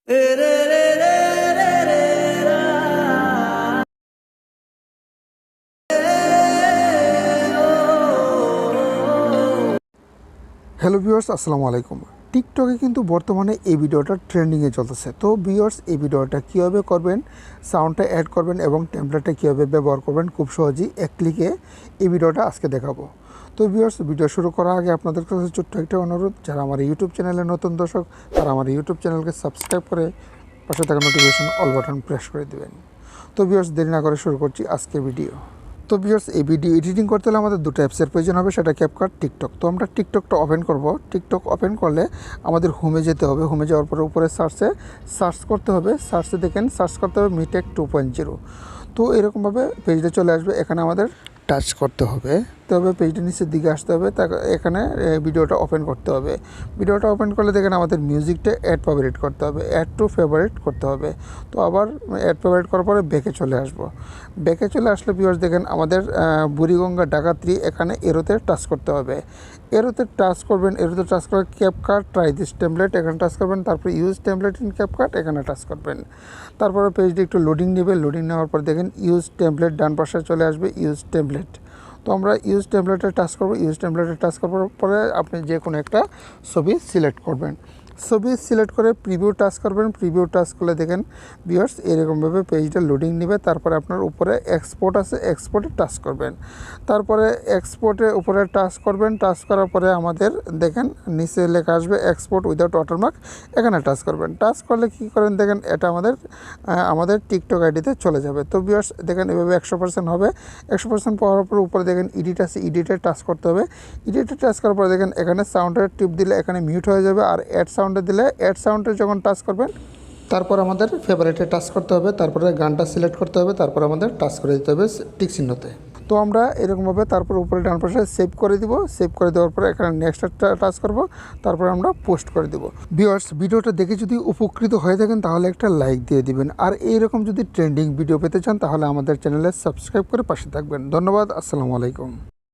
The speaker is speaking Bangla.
হ্যালো ভিউয়ার্স, আসসালামু আলাইকুম। টিকটকে কিন্তু বর্তমানে এই ভিডিওটা ট্রেন্ডিংয়ে চলতেছে। তো ভিউয়ার্স, এই ভিডিওটা কীভাবে করবেন, সাউন্ডটা অ্যাড করবেন এবং টেমপ্লেটটা কীভাবে ব্যবহার করবেন খুব সহজেই এক ক্লিকে এই ভিডিওটা আজকে দেখাবো। তো ভিউয়ার্স, ভিডিও শুরু করার আগে আপনাদের কাছে ছোট্ট একটা অনুরোধ, যারা আমার ইউটিউব চ্যানেলে নতুন দর্শক তারা আমার ইউটিউব চ্যানেলকে সাবস্ক্রাইব করে পাশে থাকা নোটিফিকেশন অল বাটন প্রেস করে দেবেন। তো ভিউয়ার্স, দেরি না করে শুরু করছি আজকের ভিডিও। তো ভিউয়ার্স, এই ভিডিও এডিটিং করতে হলে আমাদের দুটো অ্যাপসের প্রয়োজন হবে, সেটা ক্যাপকাট, টিকটক। তো আমরা টিকটকটা ওপেন করব। টিকটক ওপেন করলে আমাদের হোমে যেতে হবে। হোমে যাওয়ার পরে উপরে সার্চ করতে হবে। সার্চ করতে হবে মিটেক 2.0। তো এরকমভাবে পেজটা চলে আসবে। এখানে আমাদের টাচ করতে হবে। তবে পেজটা নিচের দিকে আসতে হবে। এখানে ভিডিওটা ওপেন করতে হবে। ভিডিওটা ওপেন করলে দেখেন আমাদের মিউজিকটা অ্যাড ফেভারিট করতে হবে, অ্যাড টু ফেভারিট করতে হবে। তো আবার অ্যাড ফেভারিট করার পরে ব্যাকে চলে আসবো। ব্যাকে চলে আসলে ভিউয়ার্স দেখেন আমাদের বুড়িগঙ্গা ডাকাতি, এখানে এরোতে টাচ করতে হবে। এরোতে টাচ করবেন। এরোতে টাচ করে ক্যাপকাট ট্রাই দিস টেমপ্লেট এখানে টাচ করবেন। তারপরে ইউজ টেমপ্লেট ইন ক্যাপকাট এখানে টাচ করবেন। তারপরে পেজটি একটু লোডিং নেবে। লোডিং নেওয়ার পর দেখেন ইউজ টেমপ্লেট ডান পাশে চলে আসবে, ইউজ টেমপ্লেট। তো আমরা ইউজ টেমপ্লেটে টাচ করব। ইউজ টেমপ্লেটে টাচ করার পরে আপনি যে কোনো একটা ছবি সিলেক্ট করবেন। ছবি সিলেক্ট করে প্রিভিউ টাচ করবেন। প্রিভিউ টাচ করলে দেখেন ভিউয়ার্স এরকমভাবে পেজটা লোডিং নেবে। তারপরে আপনার উপরে এক্সপোর্ট আছে, এক্সপোর্টে টাচ করবেন। তারপরে এক্সপোর্টের উপরে টাচ করবেন। টাচ করার পরে আমাদের দেখেন নিচে লেখা আসবে এক্সপোর্ট উইদাউট ওয়াটারমার্ক, এখানে টাচ করবেন। টাচ করলে কী করেন দেখেন এটা আমাদের টিকটক আইডিতে চলে যাবে। তো ভিউয়ার্স দেখেন এভাবে 100% হবে। 100% পাওয়ার পর উপরে দেখেন এডিট আছে, এডিটে টাচ করতে হবে। এডিটে টাচ করার পরে দেখেন এখানে সাউন্ডের টিপ দিলে এখানে মিউট হয়ে যাবে। আর অ্যাড সাউন্ডে দিলে অ্যাড সাউন্ডে যখন টাচ করবেন তারপর আমাদের ফেভারিটে টাচ করতে হবে। তারপরে গানটা সিলেক্ট করতে হবে। তারপর আমাদের টাচ করে দিতে হবে টিক চিহ্নতে। তো আমরা এরকমভাবে তারপর উপরে ডান পাশে সেভ করে দিব। সেভ করে দেওয়ার পরে এখানে নেক্সট টাচ করব। তারপরে আমরা পোস্ট করে দেব। ভিউয়ার্স, ভিডিওটা দেখে যদি উপকৃত হয়ে থাকেন তাহলে একটা লাইক দিয়ে দিবেন। আর এইরকম যদি ট্রেন্ডিং ভিডিও পেতে চান তাহলে আমাদের চ্যানেলে সাবস্ক্রাইব করে পাশে থাকবেন। ধন্যবাদ। আসসালামু আলাইকুম।